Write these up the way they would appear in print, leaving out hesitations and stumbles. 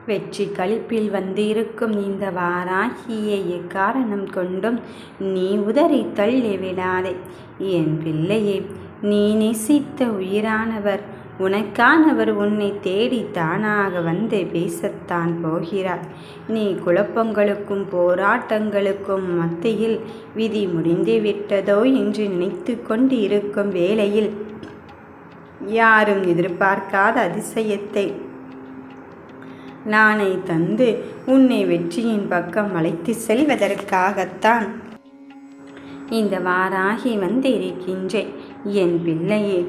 வெற்றி களிப்பில் வந்திருக்கும் இந்த வாராகியை எக்காரணம் கொண்டும் நீ உதறி தள்ளிவிடாதே. என் பிள்ளையே, நீ நேசித்த உயிரானவர், உனக்கானவர் உன்னை தேடி தானாக வந்து பேசத்தான் போகிறார். நீ குழப்பங்களுக்கும் போராட்டங்களுக்கும் மத்தியில் விதி முடிந்து விட்டதோ என்று நினைத்து கொண்டு இருக்கும் வேளையில் யாரும் எதிர்பார்க்காத அதிசயத்தை நானே தந்து உன்னை வெற்றியின் பக்கம் அழைத்து செல்வதற்காகத்தான் இந்த வாராகி வந்திருக்கின்றேன். என் பிள்ளையே,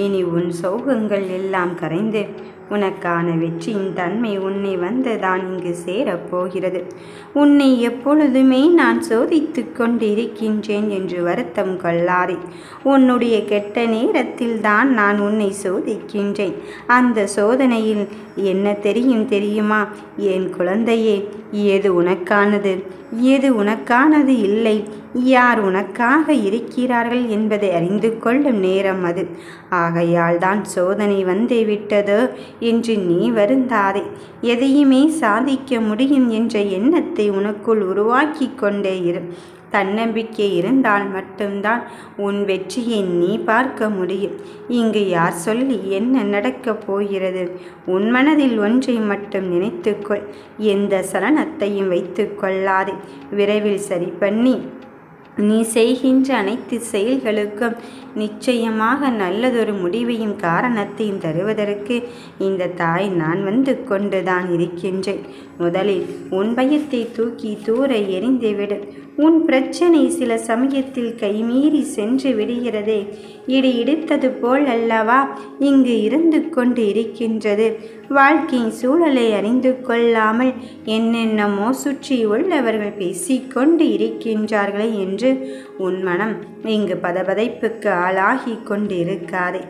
இனி உன் சோகங்கள் எல்லாம் கரைந்து உனக்கான வெற்றியின் தன்மை உன்னை வந்துதான் இங்கு சேரப்போகிறது. உன்னை எப்பொழுதுமே நான் சோதித்து கொண்டிருக்கின்றேன் என்று வருத்தம் கொள்ளாதே. உன்னுடைய கெட்ட நேரத்தில் தான் நான் உன்னை சோதிக்கின்றேன். அந்த சோதனையில் என்ன தெரியுமா என் குழந்தையே? எது உனக்கானது, எது உனக்கானது இல்லை, யார் உனக்காக இருக்கிறார்கள் என்பதை அறிந்து கொள்ளும் நேரம் அது. ஆகையால் தான் சோதனை வந்து விட்டதோ என்று நீ வருந்தாதே. எதையுமே சாதிக்க முடியும் என்ற எண்ணத்தை உனக்குள் உருவாக்கி கொண்டே இரு. தன்னம்பிக்கை இருந்தால் மட்டும்தான் உன் வெற்றியை நீ பார்க்க முடியும். இங்கு யார் சொல்லி என்ன நடக்கப் போகிறது? உன் மனதில் ஒன்றை மட்டும் நினைத்துக்கொள். எந்த சலனத்தையும் வைத்து கொள்ளாதே. விரைவில் சரி பண்ணி நீ செய்கின்ற அனைத்து செயல்களுக்கும் நிச்சயமாக நல்லதொரு முடிவையும் காரணத்தையும் தருவதற்கு இந்த தாய் நான் வந்து கொண்டுதான் இருக்கின்றேன். முதலில் உன் பயத்தை தூக்கி தூர எறிந்துவிடு. உன் பிரச்சனை சில சமயத்தில் கைமீறி சென்று விடுகிறதே. இடி இடித்தது போல் அல்லவா இங்கு இருந்து கொண்டு இருக்கின்றது. வாழ்க்கையின் சூழலை அறிந்து கொள்ளாமல் என்னென்னமோ சுற்றி உள்ளவர்கள் பேசிக்கொண்டு இருக்கின்றார்களே என்று உன் மனம் இங்கு பதபதைப்புக்கு ஆளாகி கொண்டு இருக்காதே.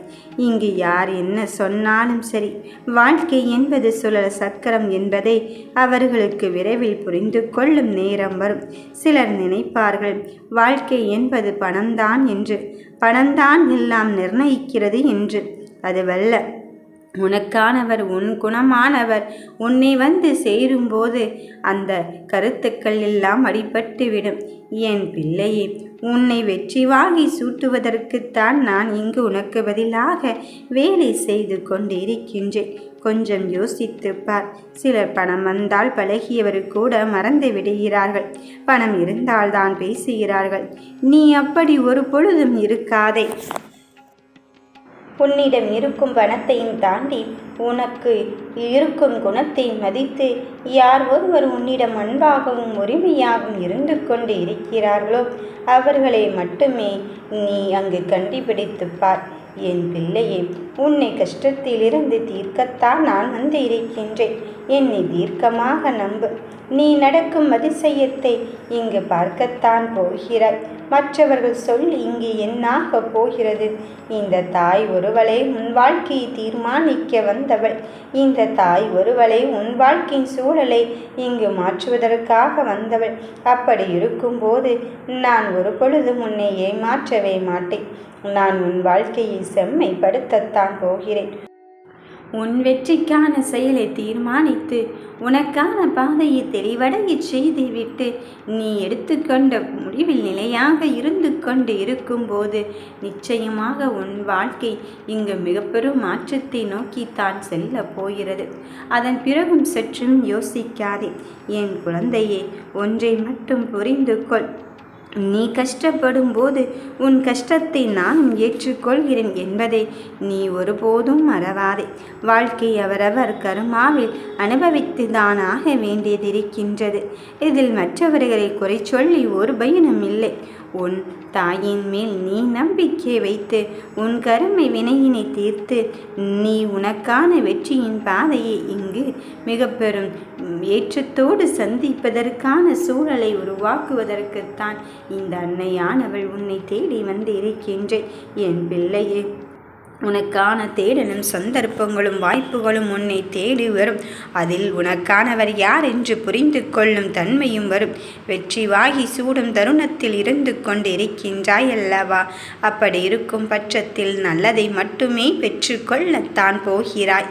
இங்கு யார் என்ன சொன்னாலும் சரி, வாழ்க்கை என்பது சுழல் சக்கரம் என்பதை அவர்களுக்கு விரைவில் புரிந்து கொள்ளும் நேரம் வரும். சிலர் நினைப்பார்கள் வாழ்க்கை என்பது பணம்தான் என்று. பணம்தான் எல்லாம் நிர்ணயிக்கிறது என்று. அதுவல்ல. உனக்கானவர், உன் குணமானவர் உன்னை வந்து சேரும்போது அந்த கருத்துக்கள் எல்லாம் அடிபட்டுவிடும். என் பிள்ளையே, உன்னை வெற்றி வாகி சூட்டுவதற்குத்தான் நான் இங்கு உனக்கு பதிலாக வேலை செய்து கொண்டிருக்கின்றேன். கொஞ்சம் யோசித்துப் பார். சிலர் பணம் வந்தால் பழகியவர் கூட மறந்து விடுகிறார்கள். பணம் இருந்தால்தான் பேசுகிறார்கள். நீ அப்படி ஒரு பொழுதும் இருக்காதே. உன்னிடம் இருக்கும் பணத்தையும் தாண்டி உனக்கு இருக்கும் குணத்தை மதித்து யார் ஒருவர் உன்னிடம் அன்பாகவும் உரிமையாகவும் இருந்து கொண்டு இருக்கிறார்களோ அவர்களை மட்டுமே நீ அங்கு கண்டுபிடித்துப்பார். என் பிள்ளையே, உன்னை கஷ்டத்திலிருந்து தீர்க்கத்தான் நான் வந்து இருக்கின்றேன். என்னை தீர்க்கமாக நம்பு. நீ நடக்கும் அதிசயத்தை இங்கு பார்க்கத்தான் போகிறாய். மற்றவர்கள் சொல்லி இங்கு என்னாக போகிறது? இந்த தாய் ஒருவளை உன் வாழ்க்கையை தீர்மானிக்க வந்தவள். இந்த தாய் ஒருவளை உன் வாழ்க்கையின் சூழலை இங்கு மாற்றுவதற்காக வந்தவள். அப்படி இருக்கும்போது நான் ஒரு பொழுதும் உன்னை ஏமாற்றவே மாட்டேன். நான் உன் வாழ்க்கையை செம்மைப்படுத்தத்தான் போகிறேன். உன் வெற்றிக்கான செயலை தீர்மானித்து உனக்கான பாதையை தெளிவடைய செய்துவிட்டு நீ எடுத்துக்கொண்ட முடிவில் நிலையாக இருந்து கொண்டு இருக்கும்போது நிச்சயமாக உன் வாழ்க்கை இங்கு மிக பெரும் மாற்றத்தை நோக்கித்தான் செல்ல போகிறது. அதன் பிறகும் சற்றும் யோசிக்காதே. என் குழந்தையே, ஒன்றை மட்டும் புரிந்து கொள். நீ கஷ்டப்படும் போது உன் கஷ்டத்தை நானும் ஏற்றுக்கொள்கிறேன் என்பதை நீ ஒருபோதும் மறவாதே. வாழ்க்கை அவரவர் கருமாவில் அனுபவித்துதான் ஆக வேண்டியதிருக்கின்றது. இதில் மற்றவர்களை குறை சொல்லி ஒரு பயனும் இல்லை. உன் தாயின் மேல் நீ நம்பிக்கை வைத்து உன் கருமை வினையினை தீர்த்து நீ உனக்கான வெற்றியின் பாதையை இங்கு மிக பெரும் ஏற்றத்தோடு சந்திப்பதற்கான சூழலை உருவாக்குவதற்குத்தான் இந்த அன்னையானவள் உன்னை தேடி வந்து இருக்கின்றேன். என் பிள்ளையே, உனக்கான தேடலும் சந்தர்ப்பங்களும் வாய்ப்புகளும் உன்னை தேடி வரும். அதில் உனக்கானவர் யார் என்று புரிந்து கொள்ளும் தன்மையும் வரும். வெற்றி வாகி சூடும் தருணத்தில் இருந்து கொண்டு இருக்கின்றாய் அல்லவா? அப்படி இருக்கும் பட்சத்தில் நல்லதை மட்டுமே பெற்று கொள்ளத்தான் போகிறாய்.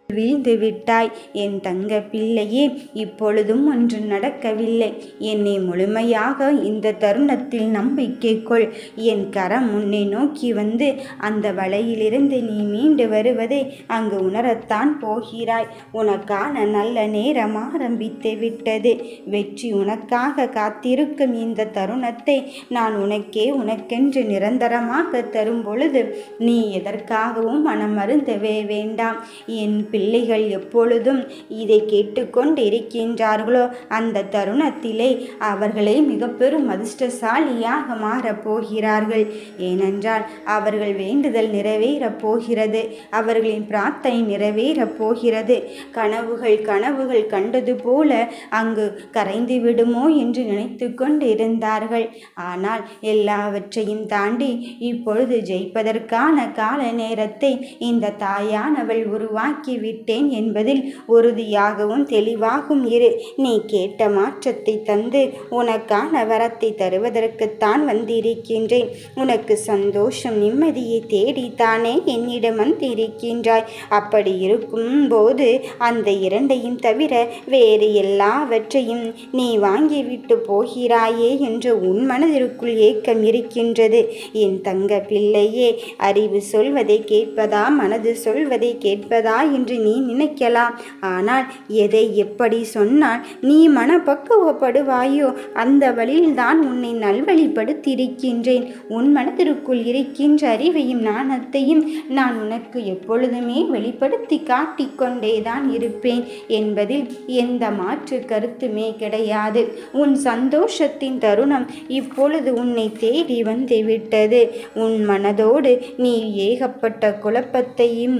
வீழ்ந்து விட்டாய் என் தங்க பிள்ளையே. இப்பொழுதும் ஒன்று நடக்கவில்லை. என்னை முழுமையாக இந்த தருணத்தில் நம்பிக்கை கொள். என் கரம் உன்னை நோக்கி வந்து அந்த வலையிலிருந்து நீ மீண்டு வருவதை அங்கு உணரத்தான் போகிறாய். உனக்கான நல்ல நேரம் ஆரம்பித்து விட்டது. வெற்றி உனக்காக காத்திருக்கும் இந்த தருணத்தை நான் உனக்கென்று நிரந்தரமாக தரும் பொழுது நீ எதற்காகவும் மனம் மருந்தவே வேண்டாம். என் பிள்ளைகள் எப்பொழுதும் இதை கேட்டுக்கொண்டு இருக்கின்றார்களோ அந்த தருணத்திலே அவர்களை மிக பெரும் அதிர்ஷ்டசாலியாக மாறப்போகிறார்கள். ஏனென்றால் அவர்கள் வேண்டுதல் நிறைவேறப் போகிறது. அவர்களின் பிரார்த்தனை நிறைவேறப் போகிறது. கனவுகள் கண்டது போல அங்கு கரைந்து விடுமோ என்று நினைத்து கொண்டு இருந்தார்கள். ஆனால் எல்லாவற்றையும் தாண்டி இப்பொழுது ஜெயிப்பதற்கான கால நேரத்தை இந்த தாயானவள் உருவாக்கி விட்டேன் என்பதில் உறுதியாகவும் தெளிவாகவும் இரு. நீ கேட்ட மாற்றத்தை தந்து உனக்கான வரத்தை தருவதற்குத்தான் வந்திருக்கின்றேன். உனக்கு சந்தோஷம் நிம்மதியை தேடித்தானே என்னிடம் வந்திருக்கின்றாய். அப்படி இருக்கும் போது அந்த இரண்டையும் தவிர வேறு எல்லாவற்றையும் நீ வாங்கிவிட்டு போகிறாயே என்று உன் மனதிற்குள் ஏக்கம் இருக்கின்றது. என் தங்க பிள்ளையே, அறிவு சொல்வதை கேட்பதா மனது சொல்வதை கேட்பதா என்று நீ நினைக்கலாம். ஆனால் எதை எப்படி சொன்னால் நீ மனப்பக்குவப்படுவாயோ அந்த வழியில்தான் உன்னை நல்வழிப்படுத்தியிருக்கின்றேன். உன் மனதிற்குள் இருக்கின்ற அறிவையும் ஞானத்தையும் நான் உனக்கு எப்பொழுதுமே வெளிப்படுத்தி காட்டிக்கொண்டேதான் இருப்பேன் என்பதில் எந்த மாற்று கருத்துமே கிடையாது. உன் சந்தோஷத்தின் தருணம் இப்பொழுது உன்னை தேடி வந்து விட்டது. உன் மனதோடு நீ ஏகப்பட்ட குழப்பத்தையும்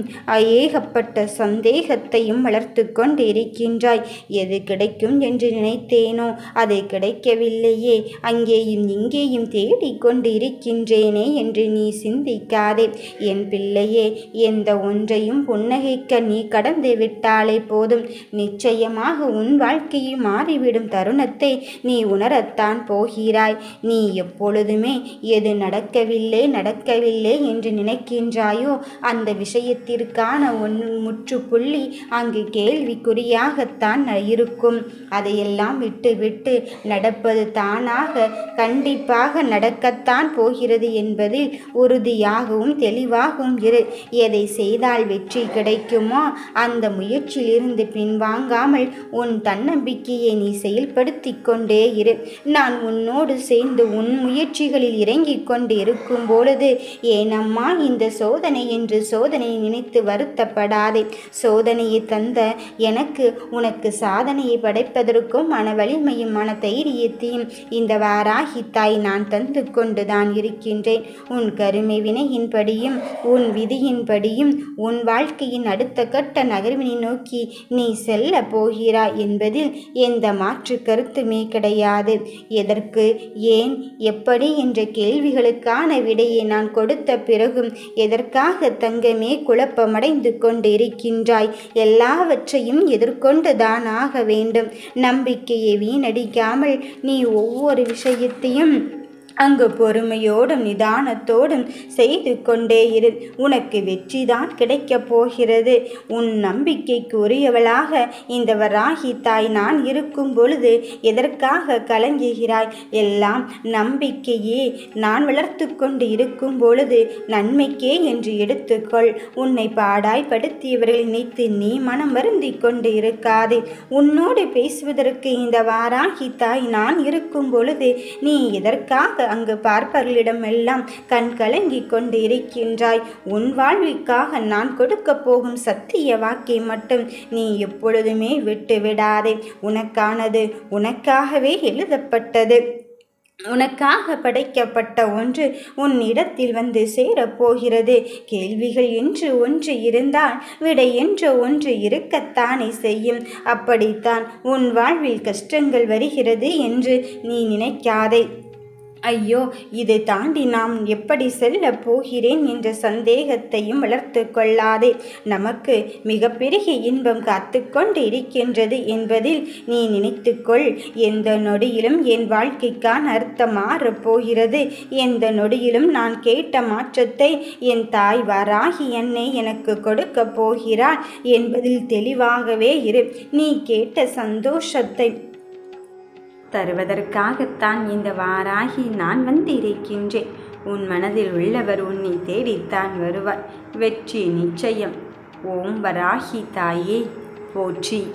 ஏகப்பட்ட சந்தேகத்தையும் வளர்த்து கொண்டு இருக்கின்றாய். எது கிடைக்கும் என்று நினைத்தேனோ அது கிடைக்கவில்லையே, அங்கேயும் இங்கேயும் தேடிக்கொண்டு இருக்கின்றேனே என்று நீ சிந்திக்காதே. என் பிள்ளையே, எந்த ஒன்றையும் புன்னகைக்க நீ கடந்து விட்டாலே போதும். நிச்சயமாக உன் வாழ்க்கையில் மாறிவிடும் தருணத்தை நீ உணரத்தான் போகிறாய். நீ எப்பொழுதுமே எது நடக்கவில்லை என்று நினைக்கின்றாயோ அந்த விஷயத்திற்கான முற்றுப்புள்ளி அங்கு கேள்விக்குறியாகத்தான் இருக்கும். அதையெல்லாம் விட்டு நடப்பது தானாக கண்டிப்பாக நடக்கத்தான் போகிறது என்பதில் உறுதியாகவும் தெளிவாகவும் இரு. எதை செய்தால் வெற்றி கிடைக்குமோ அந்த முயற்சியிலிருந்து பின்வாங்காமல் உன் தன்னம்பிக்கையை நீ செயல்படுத்தி கொண்டே இரு. நான் உன்னோடு சேர்ந்து உன் முயற்சிகளில் இறங்கிக் கொண்டு இருக்கும் பொழுது ஏனம்மா இந்த சோதனை என்று சோதனையை நினைத்து வருத்தப்படாதே. சோதனையை தந்த எனக்கு உனக்கு சாதனையை படைப்பதற்கும் மன வலிமையும் மன தைரியத்தையும் இந்த வாராகி தாய் நான் தந்து கொண்டுதான் இருக்கின்றேன். உன் கருமை வினையின்படியும் உன் விதியின்படியும் உன் வாழ்க்கையின் அடுத்த கட்ட நகர்வினை நோக்கி நீ செல்ல போகிறாய் என்பதில் எந்த மாற்று கருத்துமே கிடையாது. எதற்கு, ஏன், எப்படி என்ற கேள்விகளுக்கான விடையை நான் கொடுத்த பிறகும் எதற்காக தங்கமே குழப்பமடைந்து கொண்டு இருக்கின்றாய்? எல்லாவற்றையும் எதிர்கொண்டுதான் ஆக வேண்டும். நம்பிக்கையை வீணடிக்காமல் நீ ஒவ்வொரு விஷயத்தையும் அங்கு பொறுமையோடும் நிதானத்தோடும் செய்து கொண்டே இரு. உனக்கு வெற்றிதான் கிடைக்கப் போகிறது. உன் நம்பிக்கைக்கு உரியவளாக இந்த வராகி தாய் நான் இருக்கும் பொழுது எதற்காக கலங்குகிறாய்? எல்லாம் நம்பிக்கையே. நான் வளர்த்து கொண்டு இருக்கும் பொழுது நன்மைக்கே என்று எடுத்துக்கொள். உன்னை பாடாய்படுத்தியவர்களை நினைத்து நீ மனம் வருந்தி கொண்டு இருக்காதே. உன்னோடு பேசுவதற்கு இந்த வாராகி தாய் நான் இருக்கும் பொழுது நீ எதற்காக அங்கு பார்ப்பவர்களிடமெல்லாம் கண் கலங்கி கொண்டு இருக்கின்றாய்? உன் வாழ்விற்காக நான் கொடுக்க போகும் சத்திய வாக்கை மட்டும் நீ எப்பொழுதுமே விட்டு விடாதே. உனக்கானது உனக்காகவே எழுதப்பட்டது. உனக்காக படைக்கப்பட்ட ஒன்று உன் இடத்தில் வந்து சேரப்போகிறது. கேள்விகள் என்று ஒன்று இருந்தால் விடை என்ற ஒன்று இருக்கத்தானே செய்யும். அப்படித்தான் உன் வாழ்வில் கஷ்டங்கள் வருகிறது என்று நீ நினைக்காதே. ஐயோ, இதை தாண்டி நாம் எப்படி செல்லப் போகிறேன் என்ற சந்தேகத்தையும் வளர்த்து கொள்ளாதே. நமக்கு மிகப்பெரிய இன்பம் காத்து கொண்டு இருக்கின்றது என்பதில் நீ நினைத்துக்கொள். எந்த நொடியிலும் என் வாழ்க்கைக்கான அர்த்தம் மாறப் போகிறது. எந்த நொடியிலும் நான் கேட்ட மாற்றத்தை என் தாய் வாராகி அன்னை எனக்கு கொடுக்க போகிறாள் என்பதில் தெளிவாகவே இரு. நீ கேட்ட சந்தோஷத்தை தருவதற்காகத்தான் இந்த வாராகி நான் வந்திருக்கின்றேன். உன் மனதில் உள்ளவர் உன்னை தேடித்தான் வருவார். வெற்றி நிச்சயம். ஓம் வராகி தாயே போற்றி.